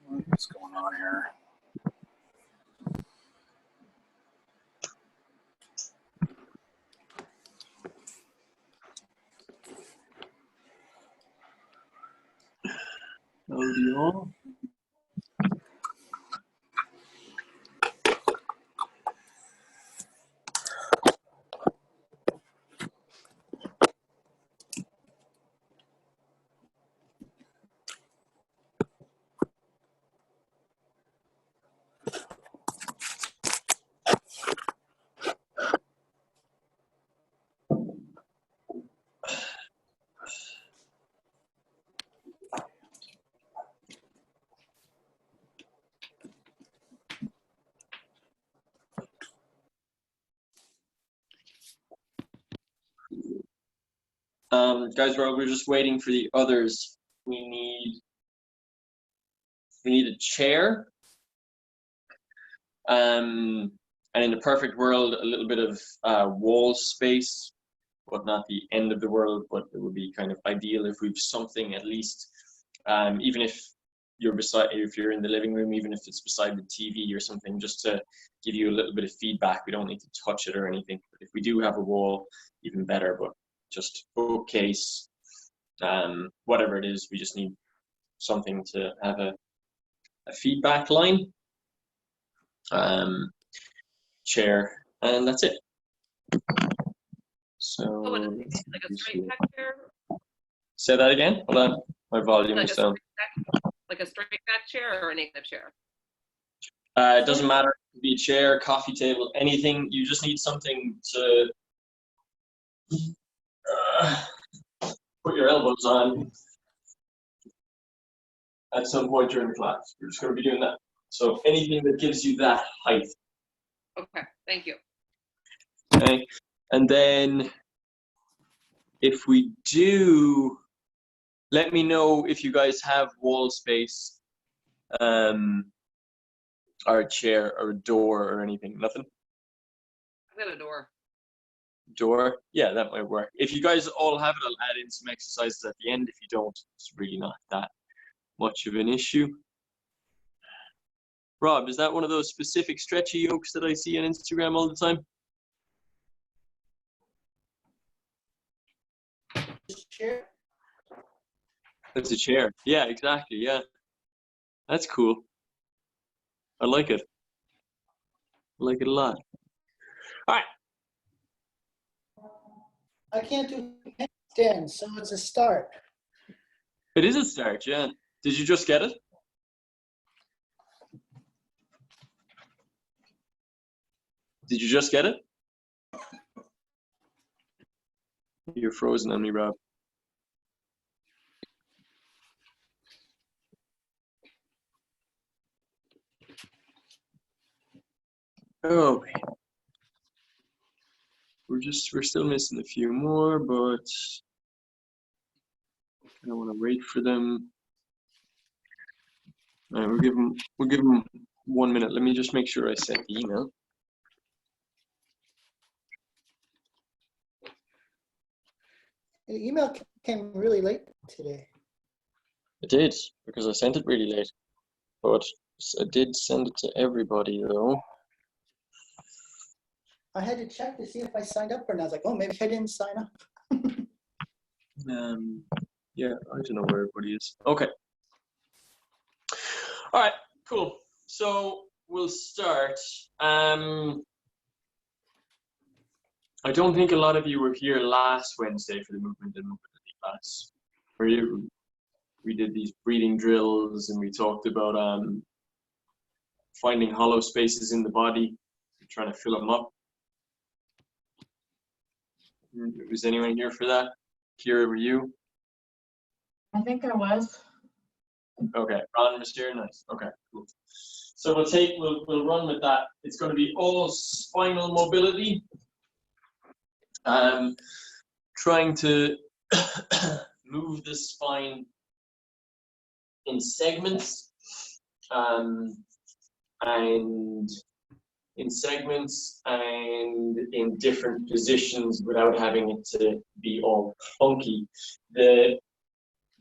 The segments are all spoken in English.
What's going on here? Audio. Guys, we're just waiting for the others. We need a chair. And in the perfect world, a little bit of wall space, but not the end of the world. But it would be kind of ideal if we've something at least, even if you're in the living room, even if it's beside the TV or something, just to give you a little bit of feedback. We don't need to touch it or anything. But if we do have a wall, even better. But just bookcase, whatever it is, we just need something to have a feedback line, chair, and that's it. So like a straight back chair? Say that again. Hold on, my volume is down. Like a straight back chair or an incline chair? It doesn't matter. It could be a chair, coffee table, anything. You just need something to put your elbows on at some point during the class. We're just going to be doing that. So anything that gives you that height. Okay, thank you. Okay, and then if we do, let me know if you guys have wall space, or a chair or a door or anything. Nothing? I've got a door. Door? Yeah, that might work. If you guys all have it, I'll add in some exercises at the end. If you don't, it's really not that much of an issue. Rob, is that one of those specific stretchy yokes that I see on Instagram all the time? Chair. That's a chair. Yeah, exactly. Yeah. That's cool. I like it. I like it a lot. All right. I can't do handstand, so it's a start. It is a start, yeah. Did you just get it? Did you just get it? You're frozen on me, Rob. Oh, we're still missing a few more, but I don't want to wait for them. All right, we'll give them 1 minute. Let me just make sure I sent the email. The email came really late today. It did, because I sent it really late. But I did send it to everybody, though. I had to check to see if I signed up or not. I was like, oh, maybe I didn't sign up. Yeah, I don't know where everybody is. Okay. All right, cool. So we'll start. I don't think a lot of you were here last Wednesday for the movement and mobility class. Were you? We did these breathing drills and we talked about finding hollow spaces in the body, trying to fill them up. Was anyone here for that? Kira, were you? I think I was. Okay, Ron was here, nice. Okay, cool. So we'll run with that. It's going to be all spinal mobility. Trying to move the spine in segments, and in segments and in different positions without having it to be all funky. The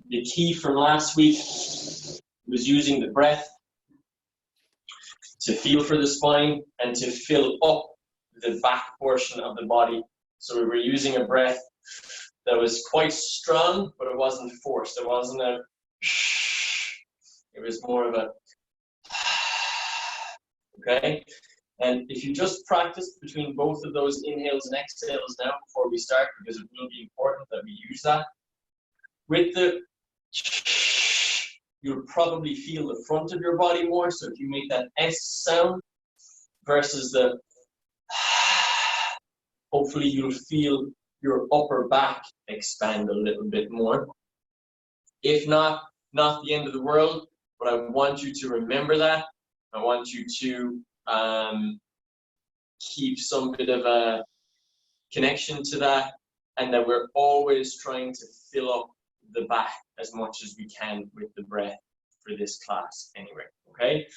key from last week was using the breath to feel for the spine and to fill up the back portion of the body. So we were using a breath that was quite strong, but it wasn't forced. It wasn't a, it was more of a, okay? And if you just practice between both of those inhales and exhales now before we start, because it will be important that we use that. With the, you'll probably feel the front of your body more. So if you make that S sound versus the, hopefully you'll feel your upper back expand a little bit more. If not, not the end of the world, but I want you to remember that. I want you to keep some bit of a connection to that, and that we're always trying to fill up the back as much as we can with the breath for this class anyway, okay?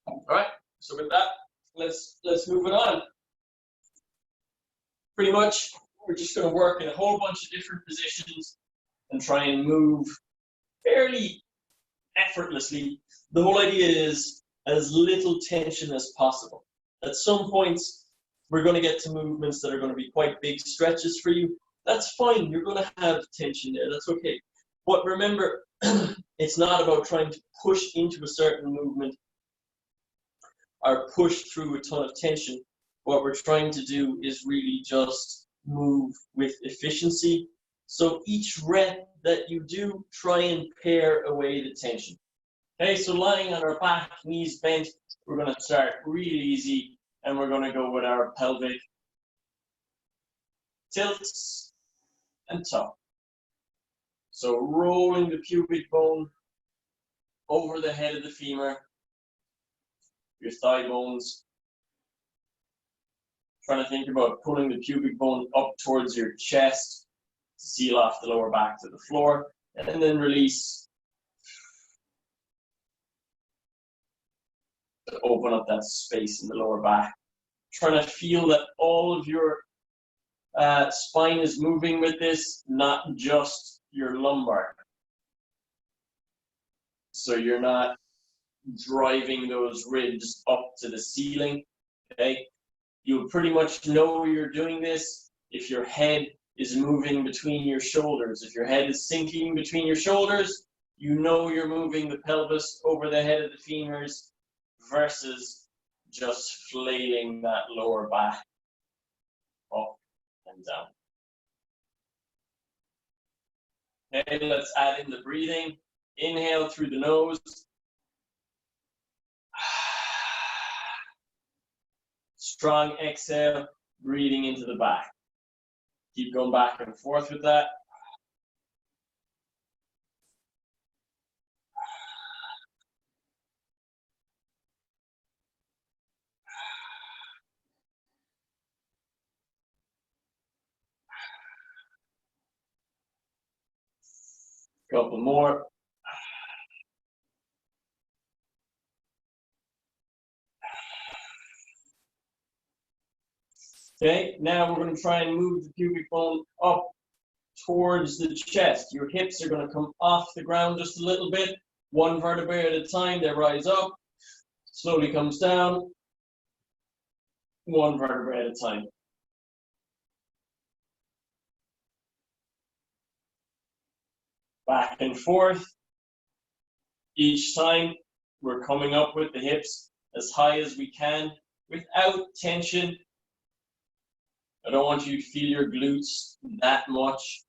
All right, so with that, let's move it on. Pretty much, we're just going to work in a whole bunch of different positions and try and move fairly effortlessly. The whole idea is as little tension as possible. At some points, we're going to get to movements that are going to be quite big stretches for you. That's fine. You're going to have tension there. That's okay. But remember, it's not about trying to push into a certain movement or push through a ton of tension. What we're trying to do is really just move with efficiency. So each rep that you do, try and pare away the tension. Okay, so lying on our back, knees bent, we're going to start really easy, and we're going to go with our pelvic tilts and tuck. So rolling the pubic bone over the head of the femur, your thigh bones. Trying to think about pulling the pubic bone up towards your chest to seal off the lower back to the floor, and then release to open up that space in the lower back. Trying to feel that all of your spine is moving with this, not just your lumbar. So you're not driving those ribs up to the ceiling, okay? You'll pretty much know you're doing this if your head is moving between your shoulders. If your head is sinking between your shoulders, you know you're moving the pelvis over the head of the femurs versus just flailing that lower back up and down. Okay, let's add in the breathing. Inhale through the nose. Strong exhale, breathing into the back. Keep going back and forth with that. Couple more. Okay, now we're going to try and move the pubic bone up towards the chest. Your hips are going to come off the ground just a little bit. One vertebrae at a time, they rise up. Slowly comes down. One vertebrae at a time. Back and forth. Each time we're coming up with the hips as high as we can without tension. I don't want you to feel your glutes that much.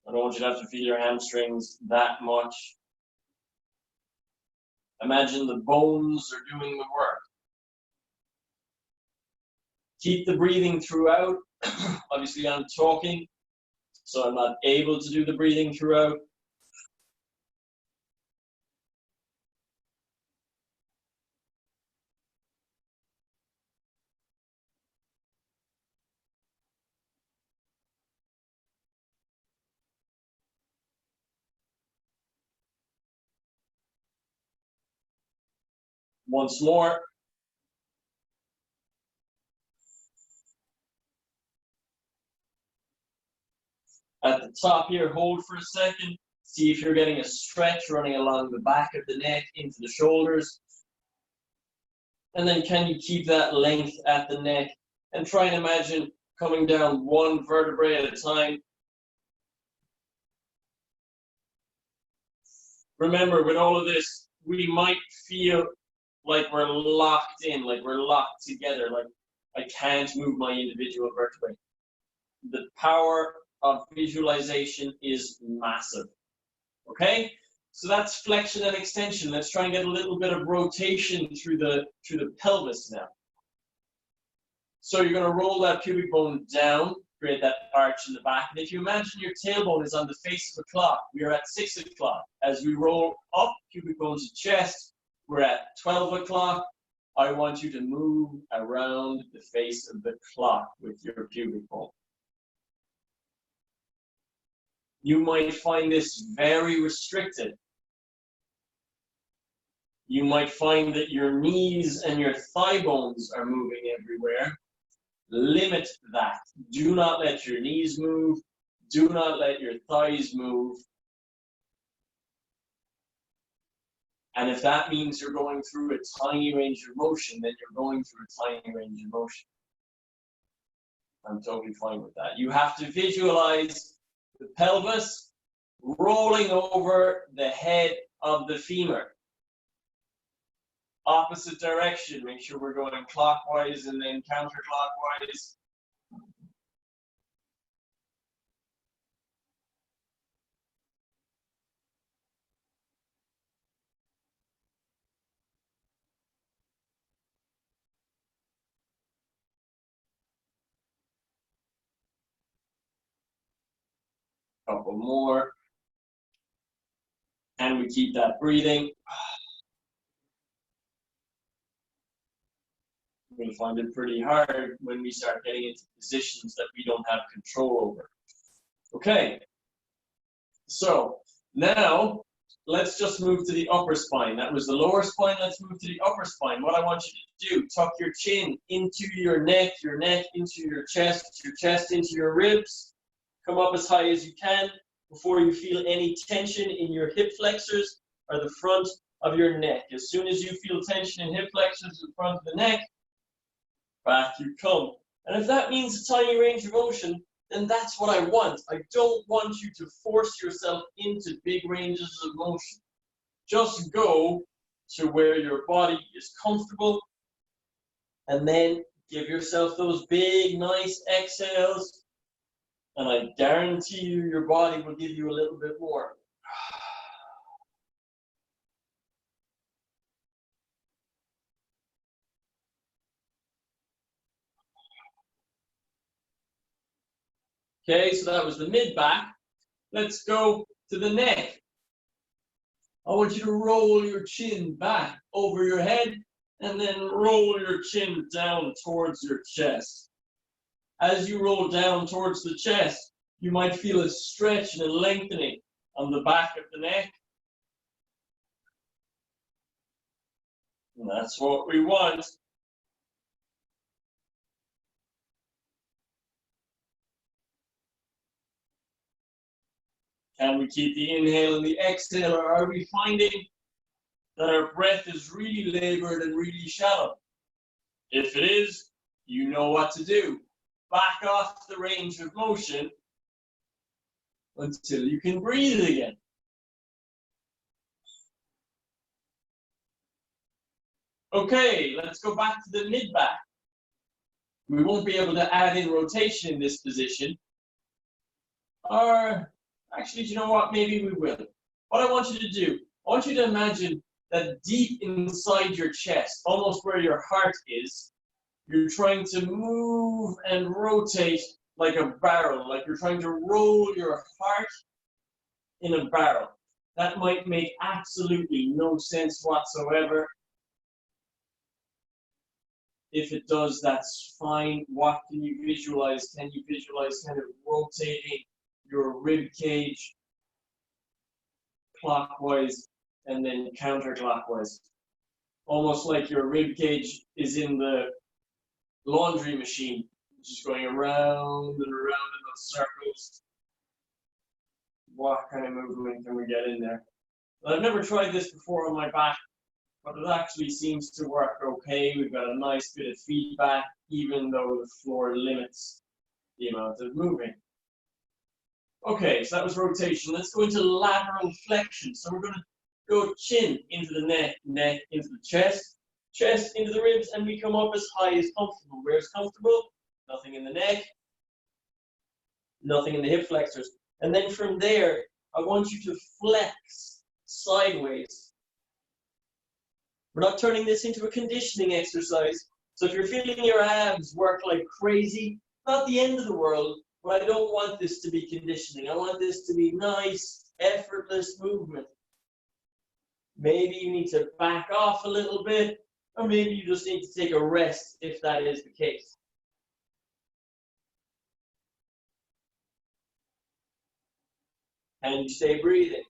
I don't want you to have to feel your hamstrings that much. Imagine the bones are doing the work. Keep the breathing throughout. Obviously, I'm talking, so I'm not able to do the breathing throughout. Once more. At the top here, hold for a second. See if you're getting a stretch running along the back of the neck into the shoulders. And then can you keep that length at the neck? And try and imagine coming down one vertebrae at a time. Remember, with all of this, we might feel like we're locked in, like we're locked together, like I can't move my individual vertebrae. The power of visualization is massive. Okay? So that's flexion and extension. Let's try and get a little bit of rotation through the pelvis now. So you're going to roll that pubic bone down, create that arch in the back. And if you imagine your tailbone is on the face of a clock, we are at 6 o'clock. As we roll up, pubic bone to chest, we're at 12 o'clock. I want you to move around the face of the clock with your pubic bone. You might find this very restricted. You might find that your knees and your thigh bones are moving everywhere. Limit that. Do not let your knees move. Do not let your thighs move. And if that means you're going through a tiny range of motion, then you're going through a tiny range of motion. I'm totally fine with that. You have to visualize the pelvis rolling over the head of the femur. Opposite direction, make sure we're going clockwise and then counterclockwise. Couple more. And we keep that breathing. We're going to find it pretty hard when we start getting into positions that we don't have control over. Okay. So now let's just move to the upper spine. That was the lower spine. Let's move to the upper spine. What I want you to do, tuck your chin into your neck into your chest into your ribs. Come up as high as you can before you feel any tension in your hip flexors or the front of your neck. As soon as you feel tension in hip flexors in front of the neck, back you come. And if that means a tiny range of motion, then that's what I want. I don't want you to force yourself into big ranges of motion. Just go to where your body is comfortable and then give yourself those big, nice exhales. And I guarantee you, your body will give you a little bit more. Okay, so that was the mid-back. Let's go to the neck. I want you to roll your chin back over your head and then roll your chin down towards your chest. As you roll down towards the chest, you might feel a stretch and a lengthening on the back of the neck. And that's what we want. Can we keep the inhale and the exhale, or are we finding that our breath is really labored and really shallow? If it is, you know what to do. Back off the range of motion until you can breathe again. Okay, let's go back to the mid-back. We won't be able to add in rotation in this position. Or, actually, do you know what? Maybe we will. What I want you to do, I want you to imagine that deep inside your chest, almost where your heart is, you're trying to move and rotate like a barrel, like you're trying to roll your heart in a barrel. That might make absolutely no sense whatsoever. If it does, that's fine. What can you visualize? Can you visualize kind of rotating your rib cage clockwise and then counterclockwise? almost like your rib cage is in the laundry machine, just going around and around in those circles. What kind of movement can we get in there? Well, I've never tried this before on my back, but it actually seems to work okay. We've got a nice bit of feedback, even though the floor limits the amount of moving. Okay, so that was rotation. Let's go into lateral flexion. So we're going to go chin into the neck, neck into the chest, chest into the ribs, and we come up as high as comfortable. Where's comfortable? Nothing in the neck, nothing in the hip flexors. And then from there, I want you to flex sideways. We're not turning this into a conditioning exercise. So if you're feeling your abs work like crazy, not the end of the world, but I don't want this to be conditioning. I want this to be nice, effortless movement. Maybe you need to back off a little bit, or maybe you just need to take a rest if that is the case. And you stay breathing.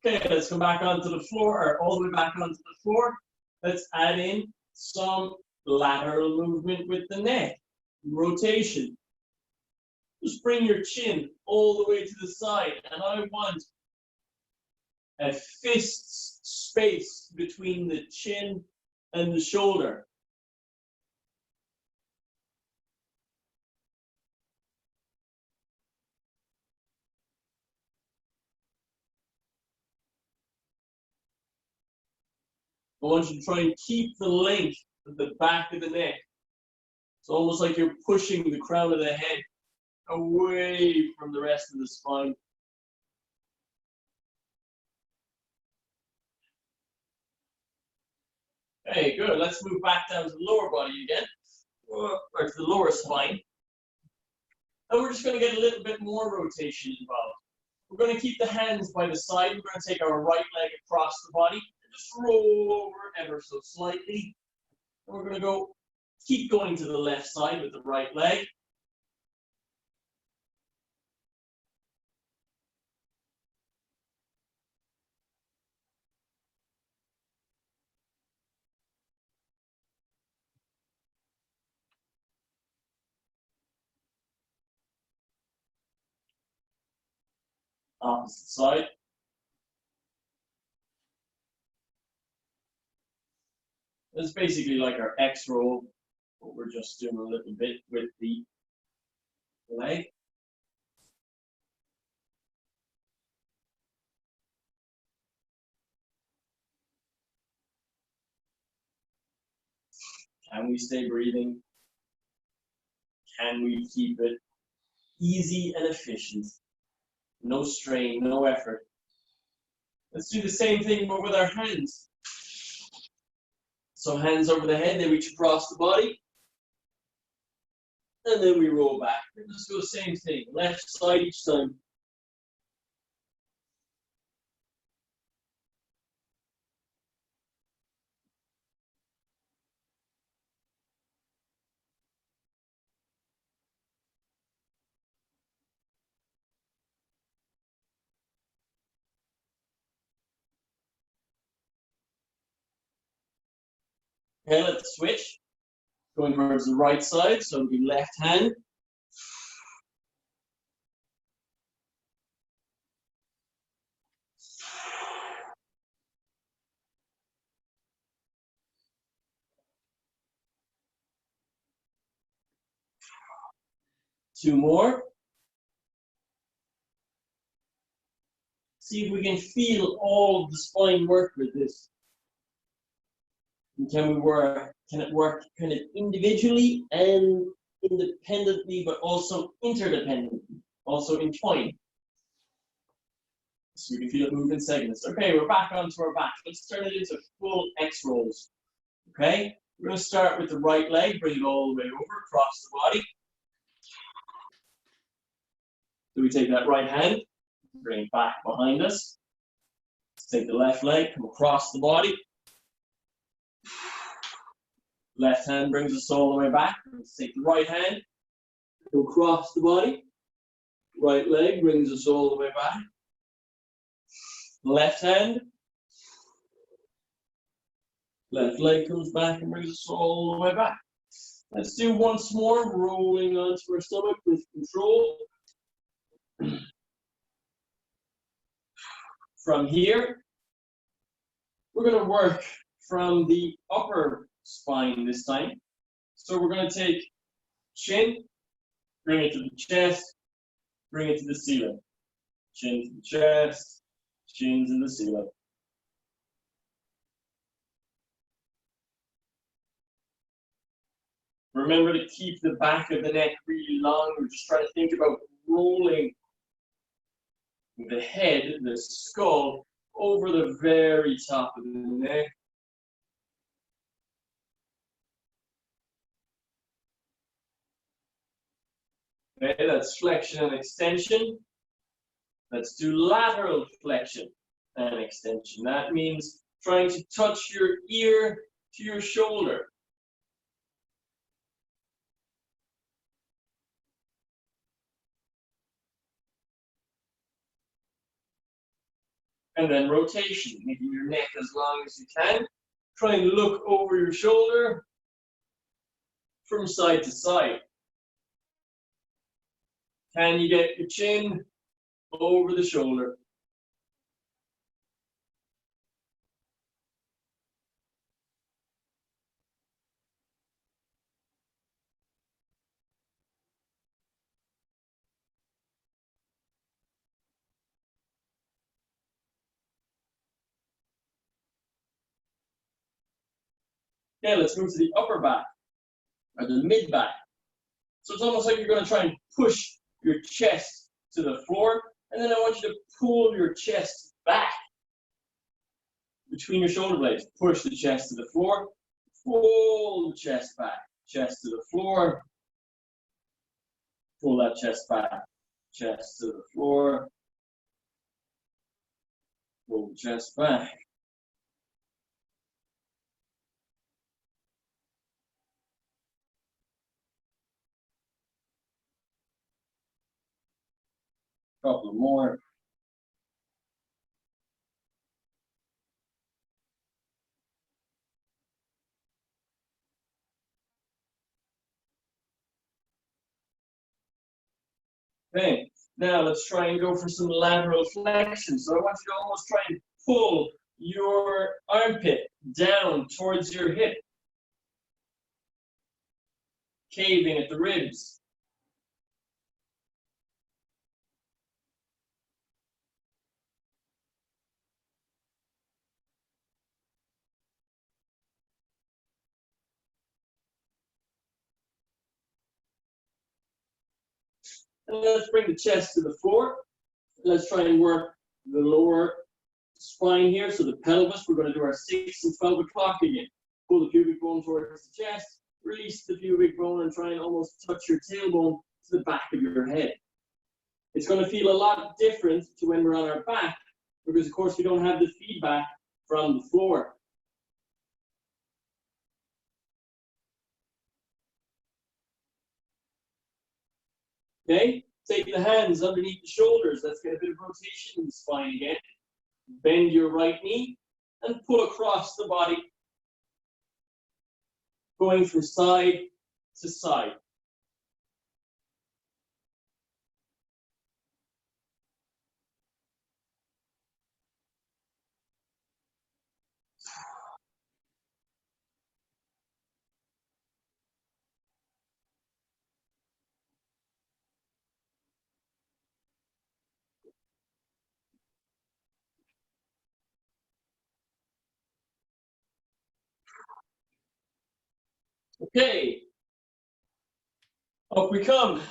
Okay, let's come back onto the floor, or all the way back onto the floor. Let's add in some lateral movement with the neck. Rotation. Just bring your chin all the way to the side, and I want a fist space between the chin and the shoulder. I want you to try and keep the length at the back of the neck. It's almost like you're pushing the crown of the head away from the rest of the spine. Okay, good. Let's move back down to the lower body again, or to the lower spine. And we're just going to get a little bit more rotation involved. We're going to keep the hands by the side. We're going to take our right leg across the body and just roll over ever so slightly. And we're going to keep going to the left side with the right leg. Opposite side. It's basically like our X roll, but we're just doing a little bit with the leg. Can we stay breathing? Can we keep it easy and efficient? No strain, no effort. Let's do the same thing but with our hands. So hands over the head, they reach across the body. And then we roll back. Let's do the same thing, left side each time. Okay, let's switch. Going towards the right side, so the left hand. Two more. See if we can feel all of the spine work with this. And can it work kind of individually and independently, but also interdependently, also entwined? So we can feel it move in segments. Okay, we're back onto our back. Let's turn it into full X rolls. Okay, we're going to start with the right leg, bring it all the way over across the body. So we take that right hand, bring it back behind us. Let's take the left leg, come across the body. Left hand brings us all the way back. Let's take the right hand, go across the body. Right leg brings us all the way back. Left hand. Left leg comes back and brings us all the way back. Let's do once more, rolling onto our stomach with control. From here, we're going to work from the upper spine this time. So we're going to take chin, bring it to the chest, bring it to the ceiling. Chin to the chest, chin to the ceiling. Remember to keep the back of the neck really long. We're just trying to think about rolling the head, the skull, over the very top of the neck. Okay, that's flexion and extension. Let's do lateral flexion and extension. That means trying to touch your ear to your shoulder. And then rotation, making your neck as long as you can. Try and look over your shoulder from side to side. Can you get your chin over the shoulder? Okay, let's move to the upper back, or the mid back. So it's almost like you're going to try and push your chest to the floor, and then I want you to pull your chest back between your shoulder blades. Push the chest to the floor, pull the chest back, chest to the floor, pull that chest back, chest to the floor, pull the chest back. Couple more. Okay, now let's try and go for some lateral flexion. So I want you to almost try and pull your armpit down towards your hip, caving at the ribs. And let's bring the chest to the floor. Let's try and work the lower spine here. So the pelvis, we're going to do our 6 and 12 o'clock again. Pull the pubic bone towards the chest, release the pubic bone and try and almost touch your tailbone to the back of your head. It's going to feel a lot different to when we're on our back because, of course, we don't have the feedback from the floor. Okay, take the hands underneath the shoulders. Let's get a bit of rotation in the spine again. Bend your right knee and pull across the body, going from side to side. Okay, up we come.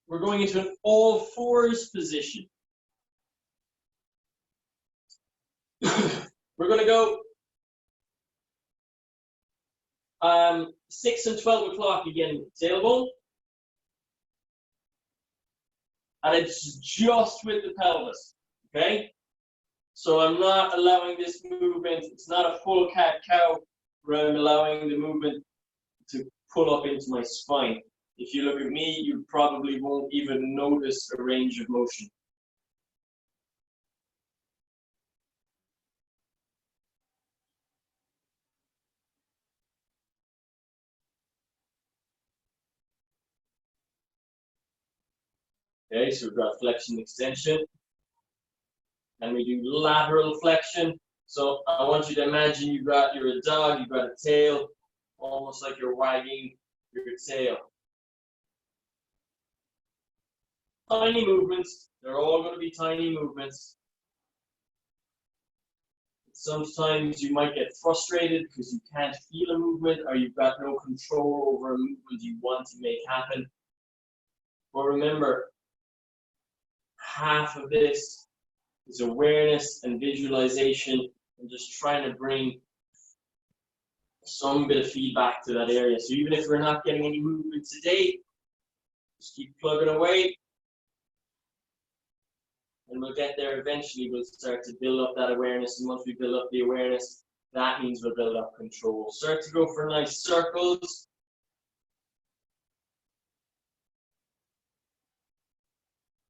We're going into an all fours position. We're going to go 6 and 12 o'clock again, tailbone. And it's just with the pelvis, okay? So I'm not allowing this movement, it's not a full cat-cow, where I'm allowing the movement to pull up into my spine. If you look at me, you probably won't even notice a range of motion. Okay, so we've got flexion, extension. And we do lateral flexion. So I want you to imagine you're a dog, you've got a tail, almost like you're wagging your tail. Tiny movements, they're all going to be tiny movements. Sometimes you might get frustrated because you can't feel a movement or you've got no control over a movement you want to make happen. But remember, half of this is awareness and visualization and just trying to bring some bit of feedback to that area. So even if we're not getting any movement today, just keep plugging away. And we'll get there eventually. We'll start to build up that awareness. And once we build up the awareness, that means we'll build up control. Start to go for nice circles.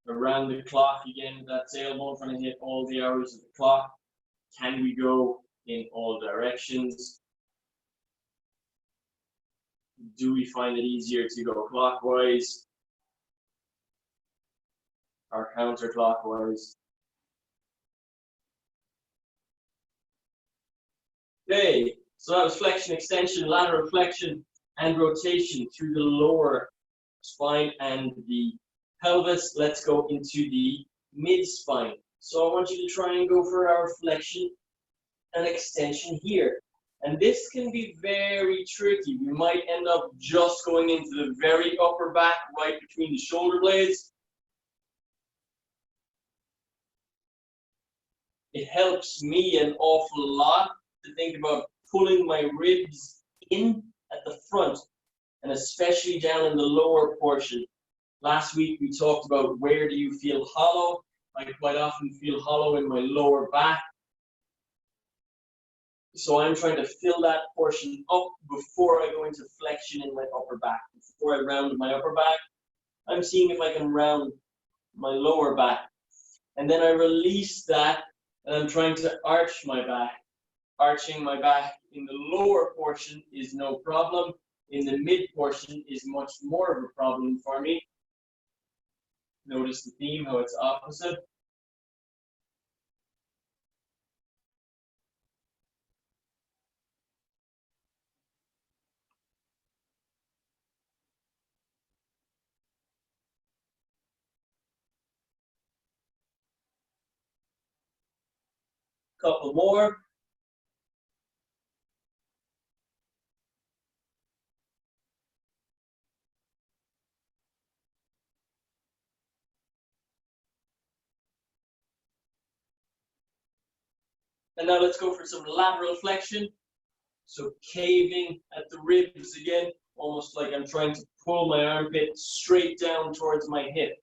Around the clock again, that tailbone trying to hit all the hours of the clock. Can we go in all directions? Do we find it easier to go clockwise or counterclockwise? Okay, so that was flexion, extension, lateral flexion, and rotation through the lower spine and the pelvis. Let's go into the mid-spine. So I want you to try and go for our flexion and extension here. And this can be very tricky. We might end up just going into the very upper back, right between the shoulder blades. It helps me an awful lot to think about pulling my ribs in at the front, and especially down in the lower portion. Last week we talked about where do you feel hollow. I quite often feel hollow in my lower back. So I'm trying to fill that portion up before I go into flexion in my upper back. Before I round my upper back, I'm seeing if I can round my lower back. And then I release that, and I'm trying to arch my back. Arching my back in the lower portion is no problem. In the mid portion is much more of a problem for me. Notice the theme, how it's opposite. Couple more. And now let's go for some lateral flexion. So caving at the ribs again, almost like I'm trying to pull my armpit straight down towards my hip.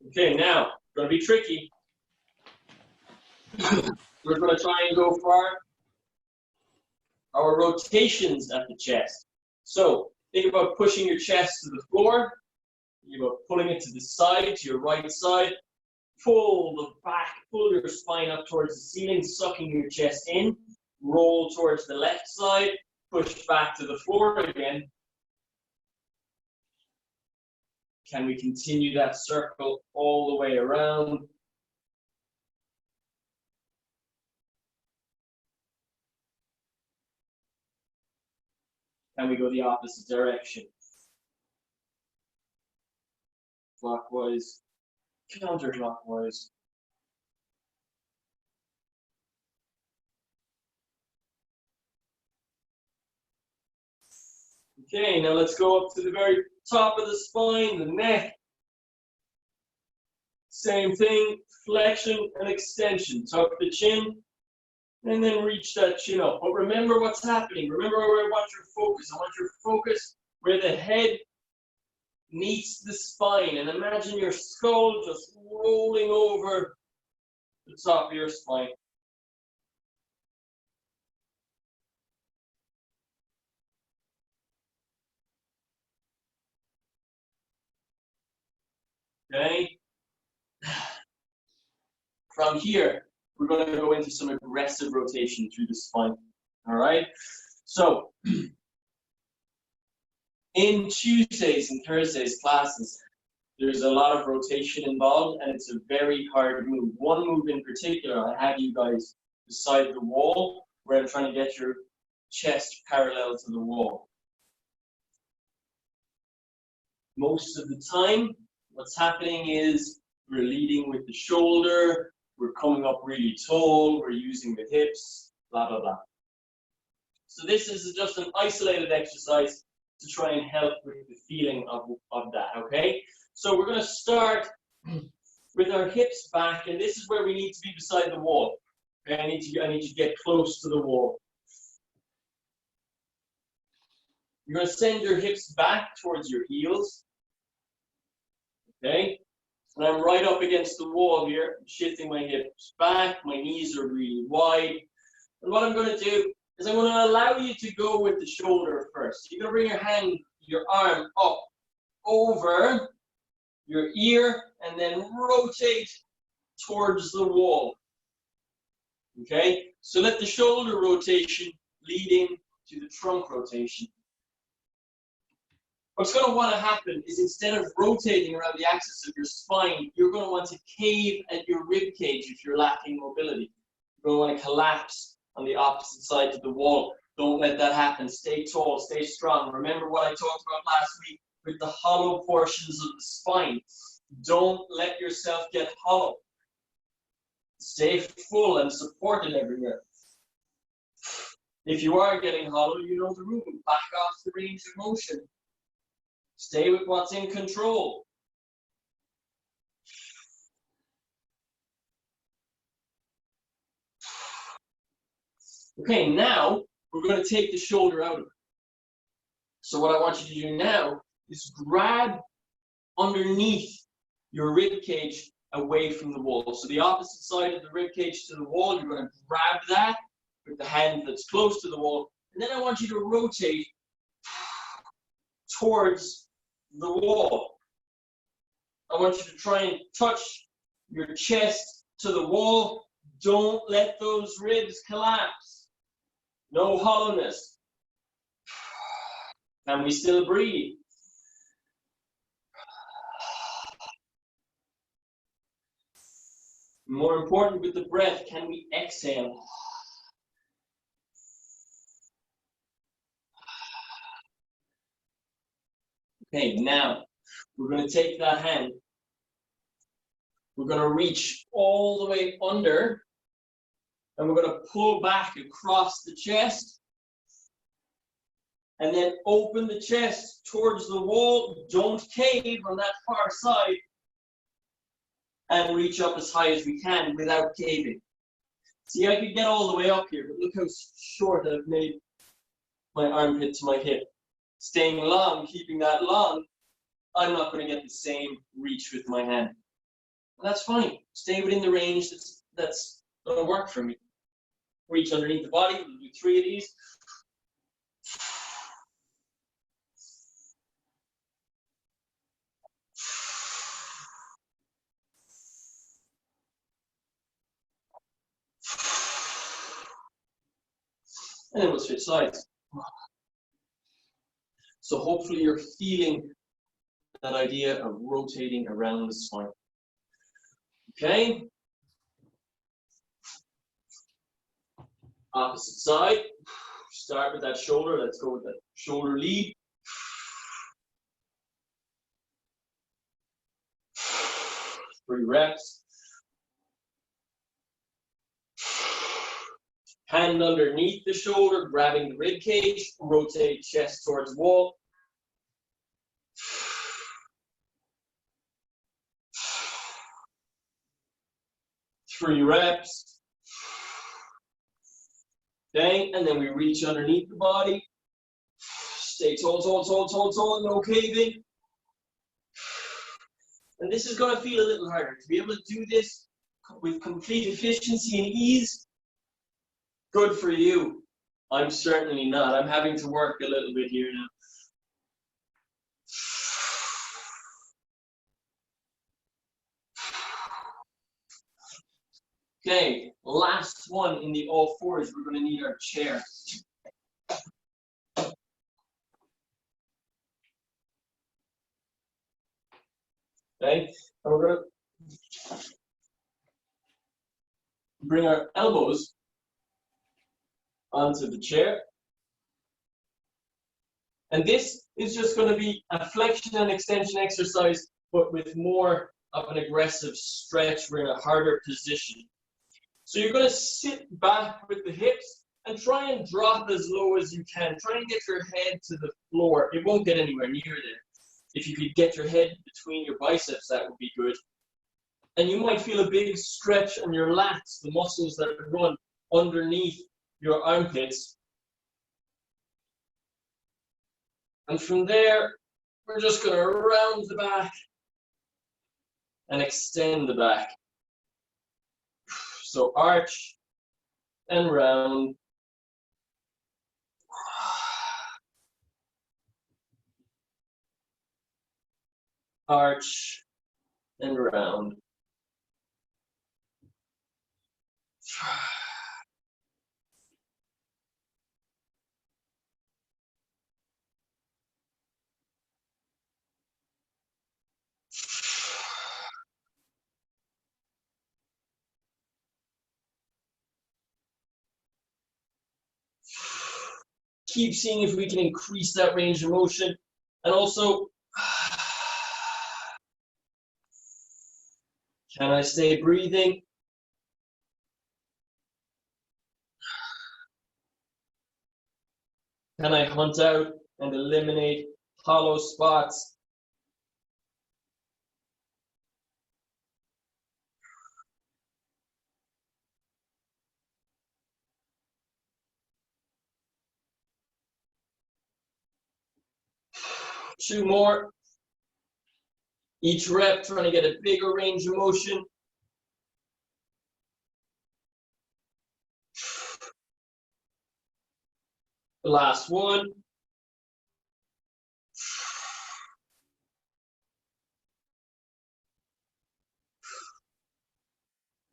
Okay, now, going to be tricky. We're going to try and go for our rotations at the chest. So, think about pushing your chest to the floor. Think about pulling it to the side, to your right side. Pull the back, pull your spine up towards the ceiling, sucking your chest in. Roll towards the left side. Push back to the floor again. Can we continue that circle all the way around? Can we go the opposite direction? Clockwise, counterclockwise. Okay, now let's go up to the very top of the spine, the neck. Same thing, flexion and extension. Tuck the chin, and then reach that chin up. But remember what's happening. Remember where I want your focus. I want your focus where the head meets the spine, and imagine your skull just rolling over the top of your spine. Okay? From here, we're going to go into some aggressive rotation through the spine. All right? So, in Tuesdays and Thursdays classes, there's a lot of rotation involved, and it's a very hard move. One move in particular, I have you guys beside the wall, where I'm trying to get your chest parallel to the wall. Most of the time, what's happening is we're leading with the shoulder, we're coming up really tall, we're using the hips, blah, blah, blah. So this is just an isolated exercise to try and help with the feeling of that, okay? So we're going to start with our hips back, and this is where we need to be beside the wall. Okay, I need to get close to the wall. You're going to send your hips back towards your heels. Okay? And I'm right up against the wall here, shifting my hips back, my knees are really wide. And what I'm going to do is I'm going to allow you to go with the shoulder first. You're going to bring your arm up over your ear and then rotate towards the wall. Okay? So let the shoulder rotation leading to the trunk rotation. What's going to want to happen is instead of rotating around the axis of your spine, you're going to want to cave at your rib cage if you're lacking mobility. You're going to want to collapse on the opposite side of the wall. Don't let that happen. Stay tall, stay strong. Remember what I talked about last week with the hollow portions of the spine. Don't let yourself get hollow. Stay full and supported everywhere. If you are getting hollow, you know the rule. Back off the range of motion. Stay with what's in control. Okay, now we're going to take the shoulder out of it. So what I want you to do now is grab underneath your rib cage away from the wall. So the opposite side of the rib cage to the wall, you're going to grab that with the hand that's close to the wall. And then I want you to rotate towards the wall. I want you to try and touch your chest to the wall. Don't let those ribs collapse. No hollowness. Can we still breathe? More important with the breath, can we exhale? Okay, now we're going to take that hand. We're going to reach all the way under, and we're going to pull back across the chest, and then open the chest towards the wall. Don't cave on that far side, and reach up as high as we can without caving. See, I could get all the way up here, but look how short I've made my armpit to my hip. Staying long, keeping that long, I'm not going to get the same reach with my hand. And that's fine. Stay within the range that's going to work for me. Reach underneath the body. We'll do 3 of these. And then we'll switch sides. So hopefully you're feeling that idea of rotating around the spine. Okay? Opposite side. Start with that shoulder. Let's go with that shoulder lead. Three reps. Hand underneath the shoulder, grabbing the rib cage. Rotate chest towards wall. Three reps. Okay, and then we reach underneath the body. Stay tall, tall, tall, tall, tall, no caving. And this is going to feel a little harder. To be able to do this with complete efficiency and ease, good for you. I'm certainly not. I'm having to work a little bit here now. Okay, last one in the all fours. We're going to need our chair. Okay, and we're going to bring our elbows onto the chair. And this is just going to be a flexion and extension exercise, but with more of an aggressive stretch. We're in a harder position. So you're going to sit back with the hips and try and drop as low as you can. Try and get your head to the floor. It won't get anywhere near there. If you could get your head between your biceps, that would be good. And you might feel a big stretch on your lats, the muscles that run underneath your armpits. And from there, we're just going to round the back and extend the back. So arch and round. Arch and round. Keep seeing if we can increase that range of motion. And also, can I stay breathing? Can I hunt out and eliminate hollow spots? Two more. Each rep trying to get a bigger range of motion. The last one.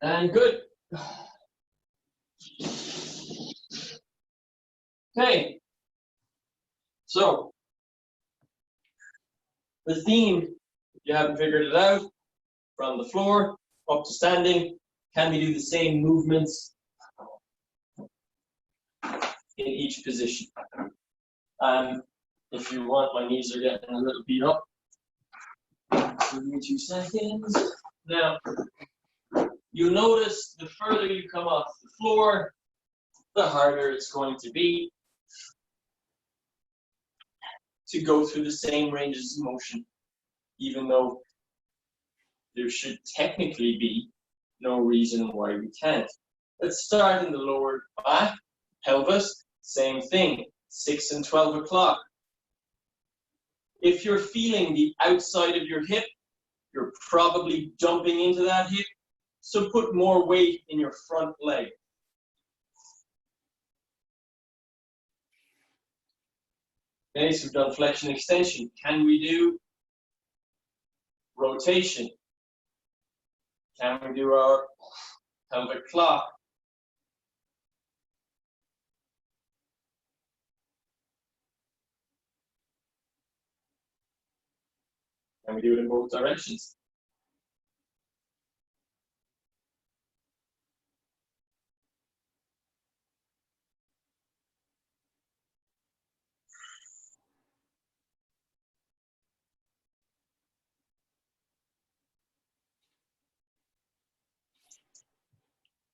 And good. Okay. So, the theme, if you haven't figured it out, from the floor up to standing, can we do the same movements in each position? If you want, my knees are getting a little beat up. Give me 2 seconds. Now, you'll notice the further you come off the floor, the harder it's going to be to go through the same ranges of motion, even though there should technically be no reason why we can't. Let's start in the lower back, pelvis, same thing, 6 and 12 o'clock. If you're feeling the outside of your hip, you're probably dumping into that hip, so put more weight in your front leg. Okay, so we've done flexion extension. Can we do rotation? Can we do our pelvic clock? Can we do it in both directions?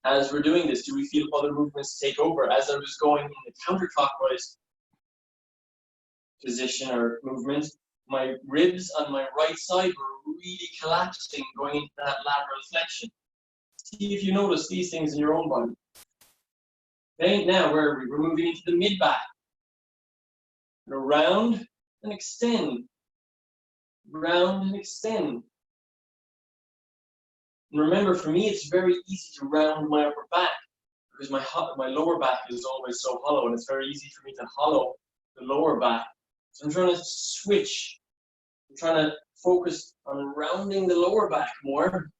As we're doing this, do we feel other movements take over? As I was going in the counterclockwise position or movement, my ribs on my right side were really collapsing going into that lateral flexion. See if you notice these things in your own body. Okay, now where are we? We're moving into the mid-back. Round and extend. Round and extend. And remember, for me, it's very easy to round my upper back because my lower back is always so hollow, and it's very easy for me to hollow the lower back. So I'm trying to switch. I'm trying to focus on rounding the lower back more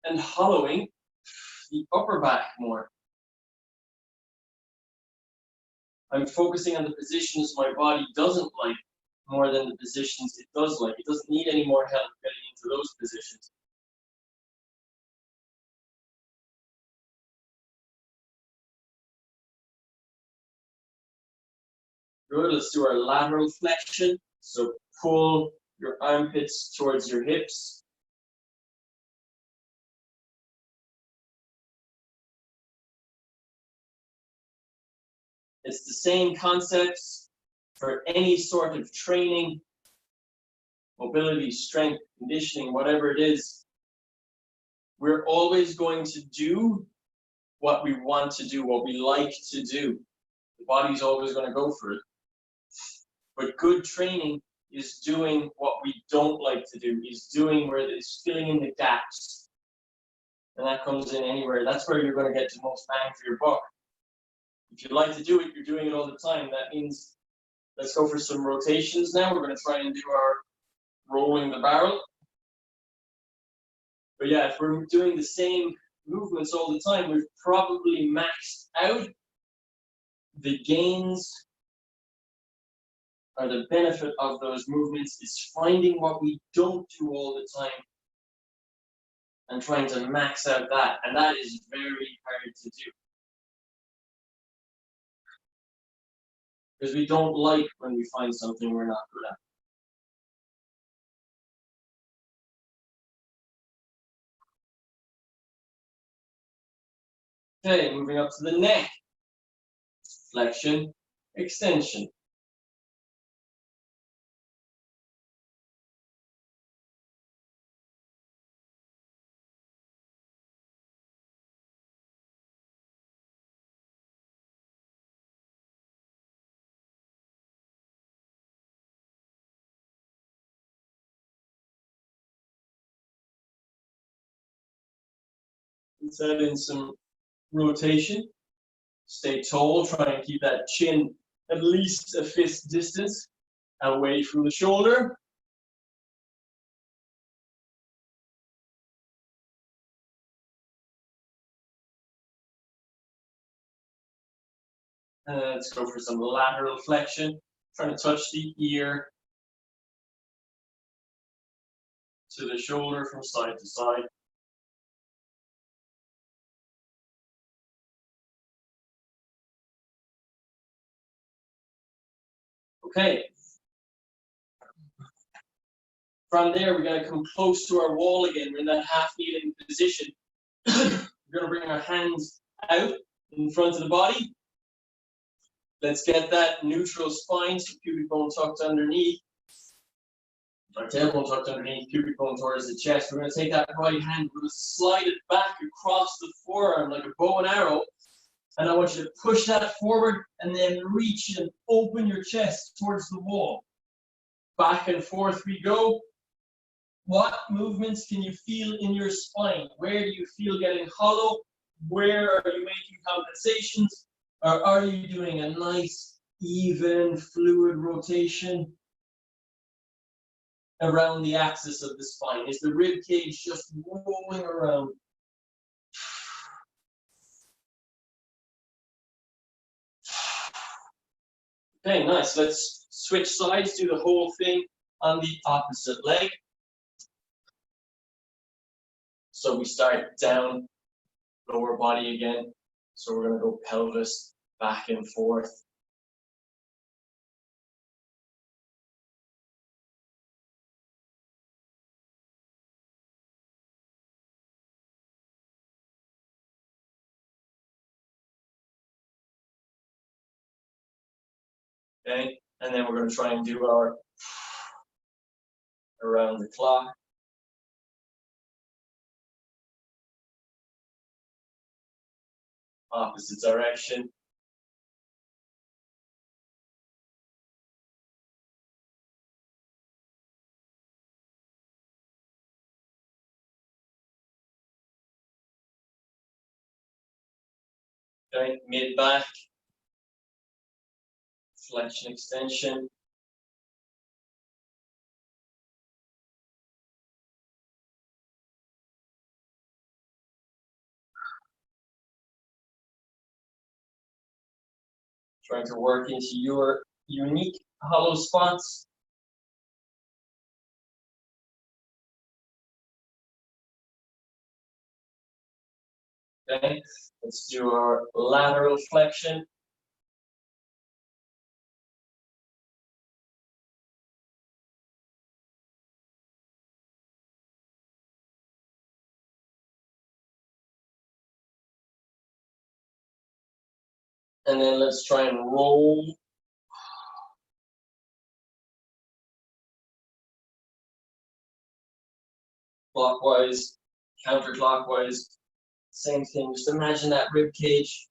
and hollowing the upper back more. I'm focusing on the positions my body doesn't like more than the positions it does like. It doesn't need any more help getting into those positions. Good, let's do our lateral flexion. So pull your armpits towards your hips. It's the same concepts for any sort of training, mobility, strength, conditioning, whatever it is. We're always going to do what we want to do, what we like to do. The body's always going to go for it. But good training is doing what we don't like to do, is doing where it's filling in the gaps. And that comes in anywhere. That's where you're going to get the most bang for your buck. If you like to do it, you're doing it all the time. That means let's go for some rotations now. We're going to try and do our rolling the barrel. But yeah, if we're doing the same movements all the time, we've probably maxed out. The gains or the benefit of those movements is finding what we don't do all the time and trying to max out that. And that is very hard to do. Because we don't like when we find something we're not good at. Okay, moving up to the neck. Flexion, extension. Let's add in some rotation. Stay tall, try and keep that chin at least a fist distance away from the shoulder. And let's go for some lateral flexion. Trying to touch the ear to the shoulder from side to side. Okay. From there, we're going to come close to our wall again. We're in that half kneeling position. We're going to bring our hands out in front of the body. Let's get that neutral spine, so pubic bone tucked underneath. Our tailbone tucked underneath, pubic bone towards the chest. We're going to take that right hand, we're going to slide it back across the forearm like a bow and arrow. And I want you to push that forward and then reach and open your chest towards the wall. Back and forth we go. What movements can you feel in your spine? Where do you feel getting hollow? Where are you making compensations? Or are you doing a nice, even, fluid rotation around the axis of the spine? Is the rib cage just rolling around? Okay, nice. Let's switch sides, do the whole thing on the opposite leg. So we start down, lower body again. So we're going to go pelvis back and forth. Okay, and then we're going to try and do our around the clock. Opposite direction. Okay, mid-back, flexion, extension. Trying to work into your unique hollow spots. Okay, let's do our lateral flexion. And then let's try and roll. Clockwise, counterclockwise, same thing. Just imagine that rib cage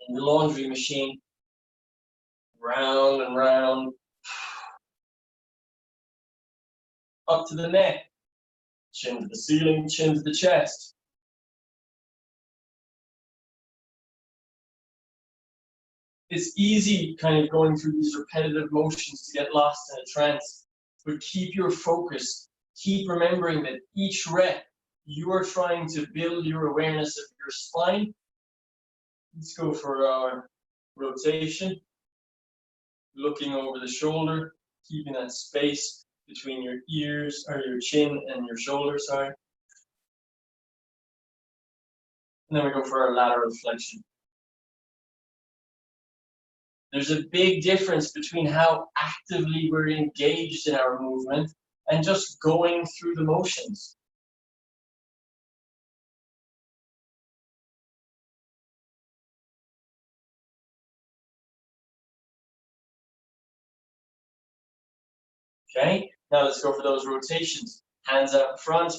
in the laundry machine, round and round, up to the neck, chin to the ceiling, chin to the chest. It's easy kind of going through these repetitive motions to get lost in a trance, but keep your focus. Keep remembering that each rep, you are trying to build your awareness of your spine. Let's go for our rotation. Looking over the shoulder, keeping that space between your ears, or your chin and your shoulder, sorry. And then we go for our lateral flexion. There's a big difference between how actively we're engaged in our movement and just going through the motions. Okay, now let's go for those rotations. Hands out in front.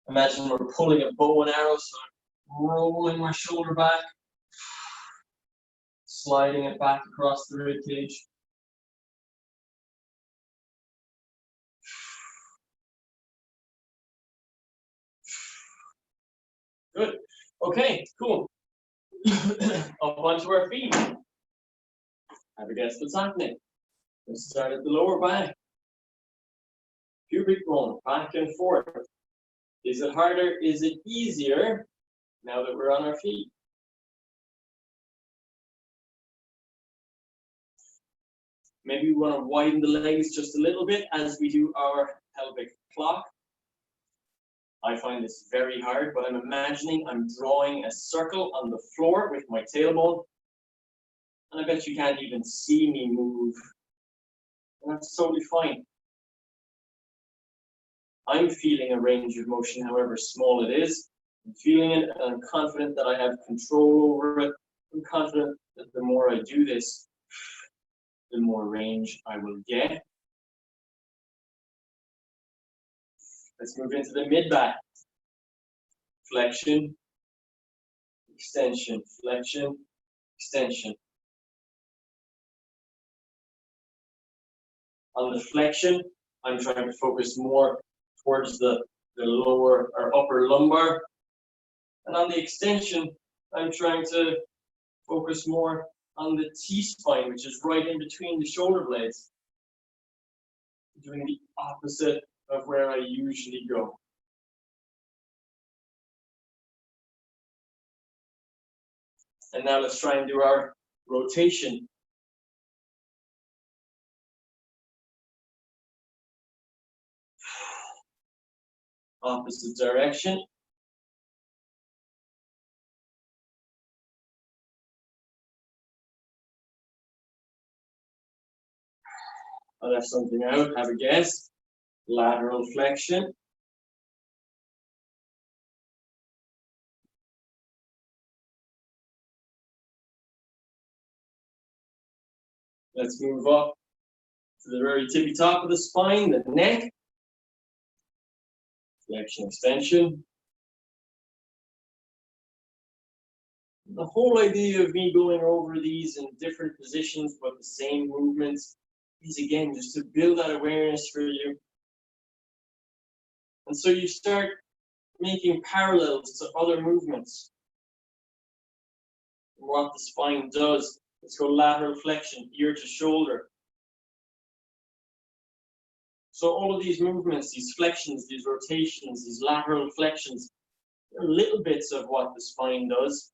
Imagine we're pulling a bow and arrow, so I'm rolling my shoulder back, sliding it back across the rib cage. Good. Okay, cool. Up onto our feet. Have a guess what's happening. Let's start at the lower back. Pubic bone, back and forth. Is it harder? Is it easier now that we're on our feet? Maybe we want to widen the legs just a little bit as we do our pelvic clock. I find this very hard, but I'm imagining I'm drawing a circle on the floor with my tailbone. And I bet you can't even see me move. And that's totally fine. I'm feeling a range of motion, however small it is. I'm feeling it, and I'm confident that I have control over it. I'm confident that the more I do this, the more range I will get. Let's move into the mid-back. Flexion, extension, flexion, extension. On the flexion, I'm trying to focus more towards the lower or upper lumbar. And on the extension, I'm trying to focus more on the T-spine, which is right in between the shoulder blades. Doing the opposite of where I usually go. And now let's try and do our rotation. Opposite direction. I'll have something out, have a guess. Lateral flexion. Let's move up to the very tippy top of the spine, the neck. Flexion, extension. The whole idea of me going over these in different positions but the same movements is, again, just to build that awareness for you And so you start making parallels to other movements. What the spine does. Let's go lateral flexion, ear to shoulder. So all of these movements, these flexions, these rotations, these lateral flexions, they're little bits of what the spine does.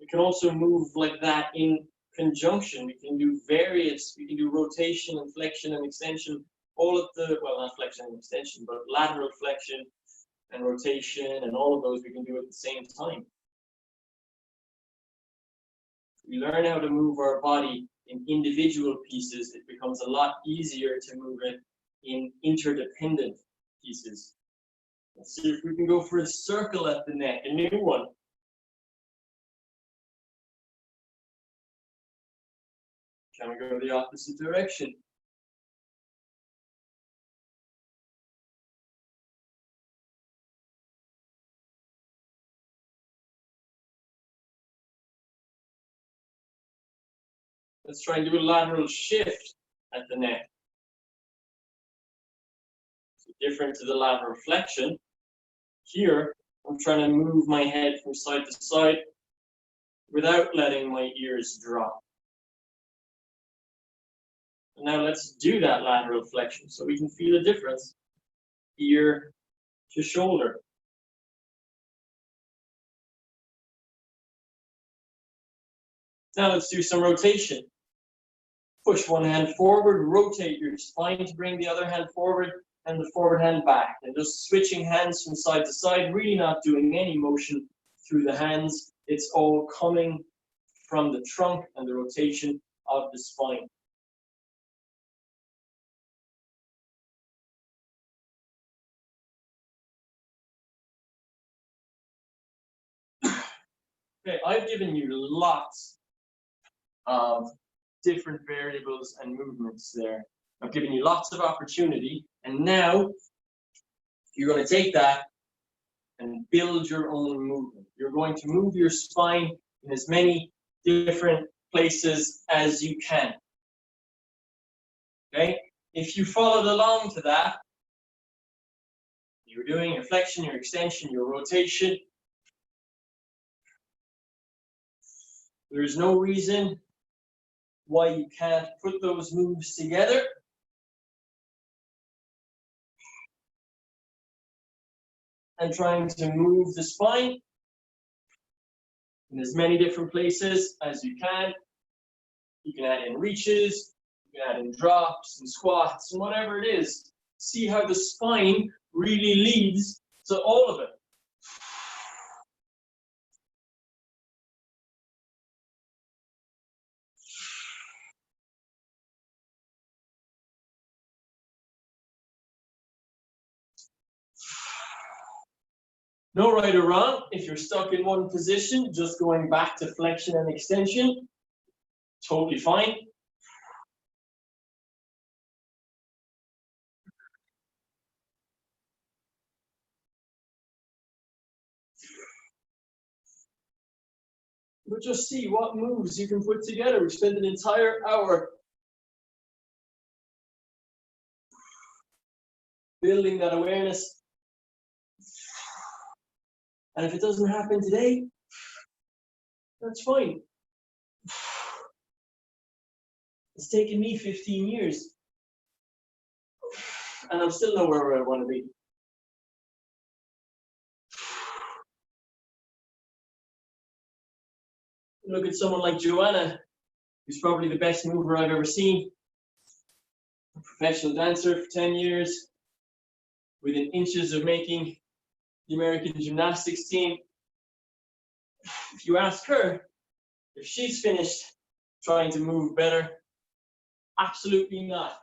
We can also move like that in conjunction. We can do various, we can do rotation and flexion and extension, all of the, well, not flexion and extension, but lateral flexion and rotation and all of those we can do at the same time. We learn how to move our body in individual pieces, it becomes a lot easier to move it in interdependent pieces. Let's see if we can go for a circle at the neck, a new one. Can we go the opposite direction? Let's try and do a lateral shift at the neck. So different to the lateral flexion. Here, I'm trying to move my head from side to side without letting my ears drop. And now let's do that lateral flexion so we can feel a difference. Ear to shoulder. Now let's do some rotation. Push one hand forward, rotate your spine to bring the other hand forward and the forward hand back. And just switching hands from side to side, really not doing any motion through the hands. It's all coming from the trunk and the rotation of the spine. Okay, I've given you lots of different variables and movements there. I've given you lots of opportunity, and now you're going to take that and build your own movement. You're going to move your spine in as many different places as you can. Okay? If you followed along to that, you're doing your flexion, your extension, your rotation. There's no reason why you can't put those moves together. And trying to move the spine in as many different places as you can. You can add in reaches, you can add in drops and squats and whatever it is. See how the spine really leads to all of it. No right or wrong. If you're stuck in one position, just going back to flexion and extension, totally fine. But just see what moves you can put together. We spent an entire hour building that awareness. And if it doesn't happen today, that's fine. It's taken me 15 years. And I'm still nowhere where I want to be. Look at someone like Joanna, who's probably the best mover I've ever seen. A professional dancer for 10 years, within inches of making the American gymnastics team. If you ask her if she's finished trying to move better, absolutely not.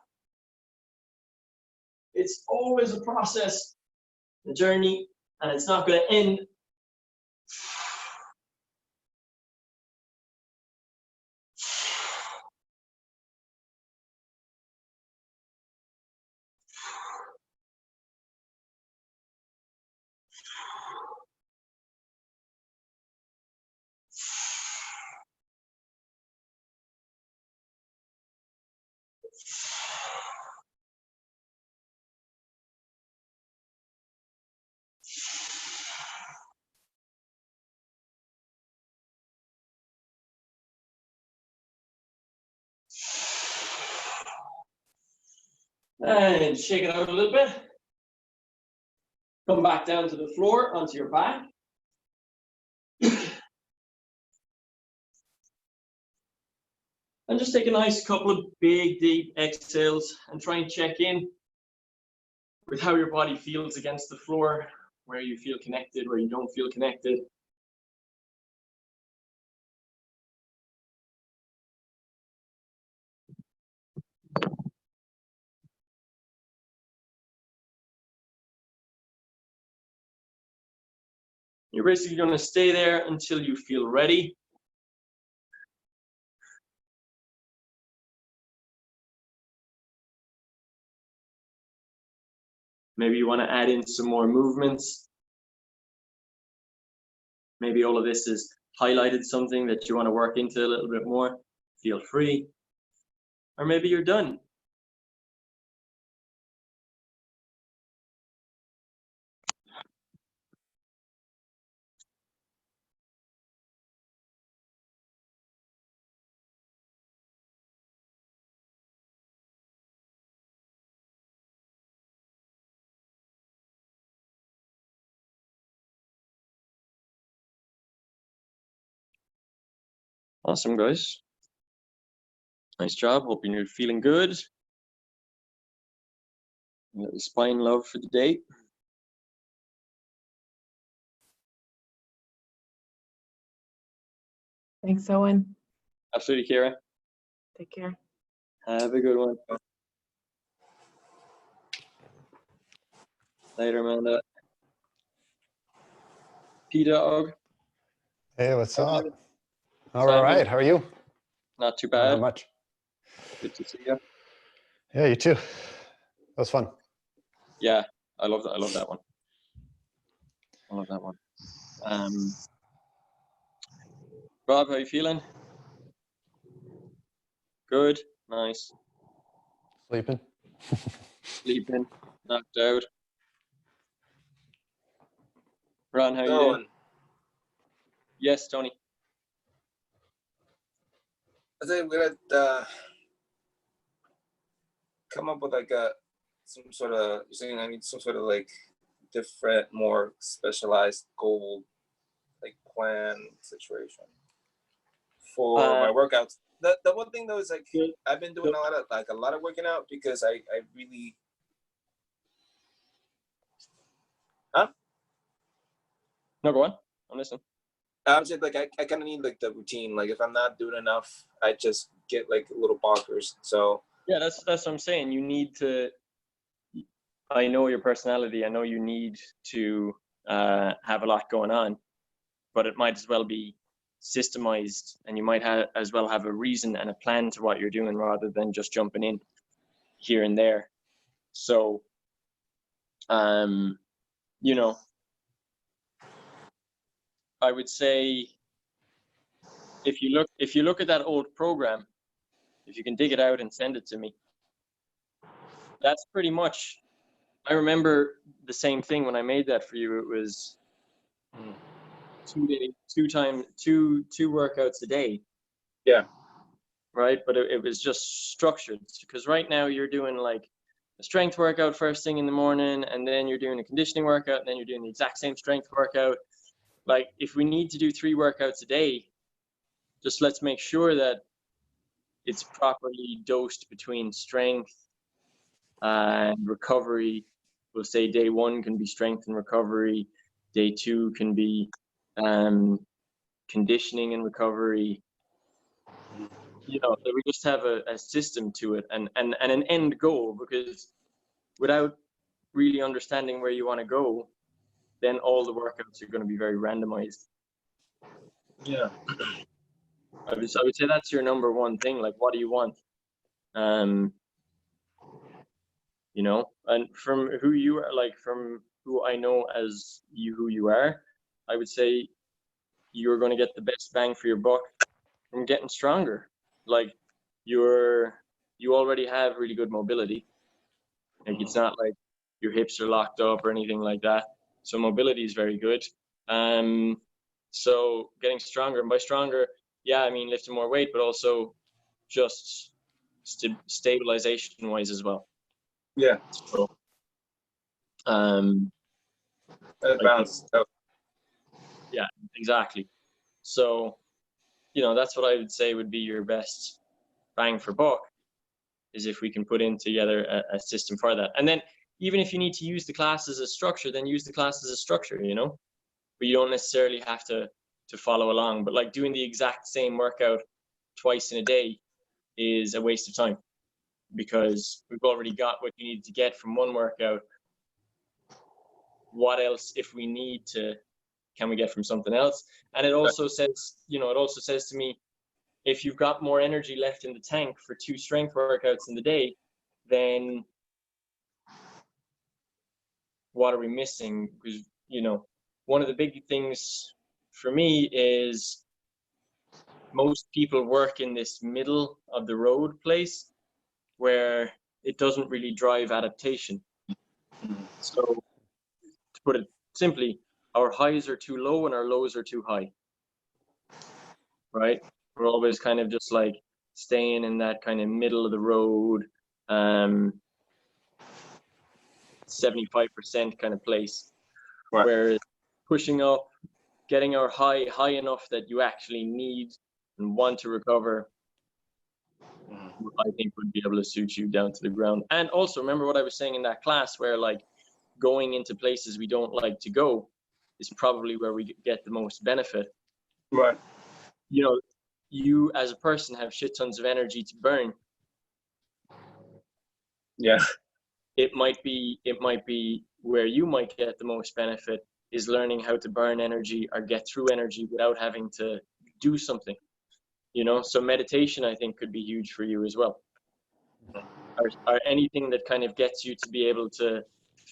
It's always a process, a journey, and it's not going to end. And shake it out a little bit. Come back down to the floor, onto your back. And just take a nice couple of big, deep exhales and try and check in with how your body feels against the floor, where you feel connected, where you don't feel connected. You're basically going to stay there until you feel ready. Maybe you want to add in some more movements. Maybe all of this has highlighted something that you want to work into a little bit more. Feel free. Or maybe you're done. Awesome, guys. Nice job. Hoping you're feeling good. A little spine love for the day. Thanks, Owen. Absolutely, Kira. Take care. Have a good one. Later, Amanda. P-Dog. Hey, what's up? All Simon. right, how are you? Not too Not bad. much. Good to see you. Yeah, you too. That was fun. Yeah, I love that. I love that one. I love that one. Rob, how you feeling? Good. Nice. Sleeping? Sleeping. Knocked out. Ron, how you doing? Going. Yes, Tony. I think we're gonna come up with like some sort of. You're saying I need some sort of like different, more specialized goal, like plan situation for my workouts. The one thing though is like I've been doing a lot of working out because I really. Huh? No, go on. I'm listening. I was just like I kind of need like the routine. Like if I'm not doing enough, I just get like a little bonkers. So Yeah, that's what I'm saying. You need to. I know your personality. I know you need to have a lot going on, but it might as well be systemized, and you might as well have a reason and a plan to what you're doing rather than just jumping in here and there. So, you know, I would say if you look at that old program, if you can dig it out and send it to me, that's pretty much. I remember the same thing when I made that for you. It was 2 workouts a day. Yeah. Right, but it was just structured because right now you're doing like a strength workout first thing in the morning, and then you're doing a conditioning workout, and then you're doing the exact same strength workout. Like if we need to do 3 workouts a day, just let's make sure that it's properly dosed between strength and recovery. We'll say day 1 can be strength and recovery, day 2 can be conditioning and recovery. You know, that we just have a system to it and an end goal, because without really understanding where you want to go, then all the workouts are going to be very randomized. yeah. I would say that's your number one thing. Like, what do you want? You know, and from who you are, like from who I know as you, who you are, I would say you're going to get the best bang for your buck from getting stronger. Like you already have really good mobility. Like it's not like your hips are locked up or anything like that. So mobility is very good. So getting stronger, and by stronger, yeah, I mean lifting more weight, but also just stabilization wise as well. Yeah. So, That balances out. yeah, exactly. So, that's what I would say would be your best bang for buck, is if we can put in together a system for that. And then even if you need to use the class as a structure, then use the class as a structure, but you don't necessarily have to follow along. But like doing the exact same workout twice in a day is a waste of time, because we've already got what you need to get from one workout. What else, if we need to, can we get from something else? And it also says, to me, if you've got more energy left in the tank for 2 strength workouts in the day, then what are we missing? Because, one of the big things for me is most people work in this middle of the road place where it doesn't really drive adaptation. So to put it simply, our highs are too low and our lows are too high, right? We're always kind of just like staying in that kind of middle of the road, 75% kind of place. Right. Whereas pushing up, getting our high enough that you actually need and want to recover, I think would be able to suit you down to the ground. And also remember what I was saying in that class, where like going into places we don't like to go is probably where we get the most benefit. Right. You as a person have shit tons of energy to burn. Yeah. It might be where you might get the most benefit is learning how to burn energy or get through energy without having to do something. So meditation, I think, could be huge for you as well. Or anything that kind of gets you to be able to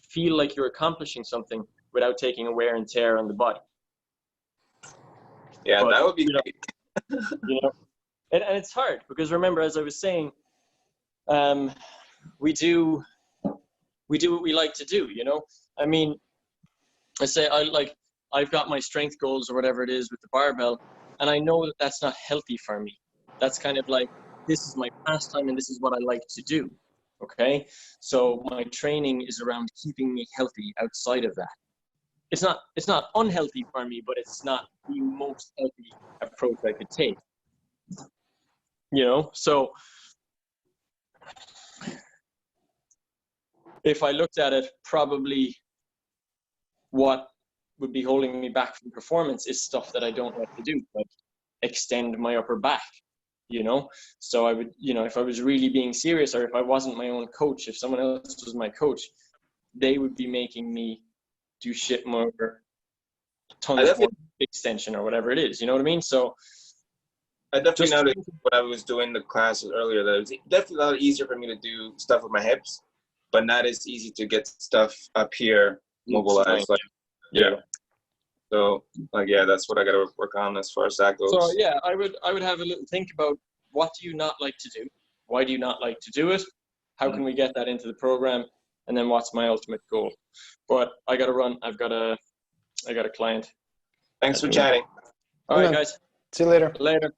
feel like you're accomplishing something without taking a wear and tear on the body. Yeah, But, that would be great. And it's hard because remember, as I was saying, we do what we like to do. I mean, I say I've got my strength goals or whatever it is with the barbell, and I know that that's not healthy for me. That's kind of like, this is my pastime and this is what I like to do. Okay, so my training is around keeping me healthy outside of that. It's not unhealthy for me, but it's not the most healthy approach I could take. So if I looked at it, probably what would be holding me back from performance is stuff that I don't like to do, like extend my upper back, So I would, if I was really being serious, or if I wasn't my own coach, if someone else was my coach, they would be making me do shit more, tons more extension or whatever it is, you know what I mean? So I definitely noticed when I was doing the classes earlier that it was definitely a lot easier for me to do stuff with my hips, but not as easy to get stuff up here mobilized. Yeah. So that's what I got to work on as far as that goes. So yeah, I would have a little think about, what do you not like to do? Why do you not like to do it? How can we get that into the program? And then what's my ultimate goal? But I got to run. I got a client. Thanks for chatting. All right, guys. See you later. Later.